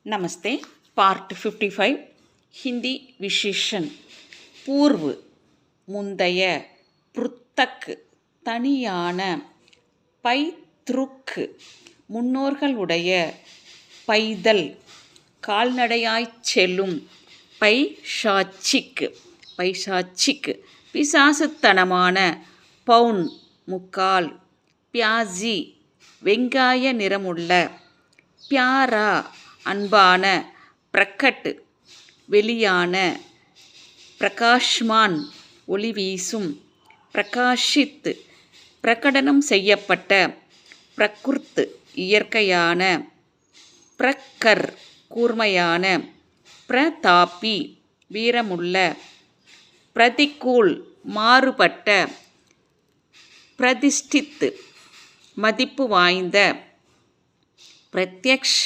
नमस्ते। पार्ट 55 हिंदी विशेषण पूर्व मुंदैय पृथक तनिயான பைத்ருக் முன்னோர்களுடைய பைதல் கால்நடையாய்ச் செல்லும் பைசாச்சிக் பிசாசுத்தனமான பவுன் முக்கால் பியாஜி வெங்காய நிறமுள்ள பியாரா அன்பான பிரகட் வெளியான பிரகாஷ்மான் ஒளி வீசும் பிரகாஷித் பிரகடனம் செய்யப்பட்ட பிரகிருத் இயற்கையான பிரக்கர் கூர்மையான பிரதாபி வீரமுள்ள பிரதிகூல் மாறுபட்ட பிரதிஷ்டித் மதிப்பு வாய்ந்த பிரத்யக்ஷ்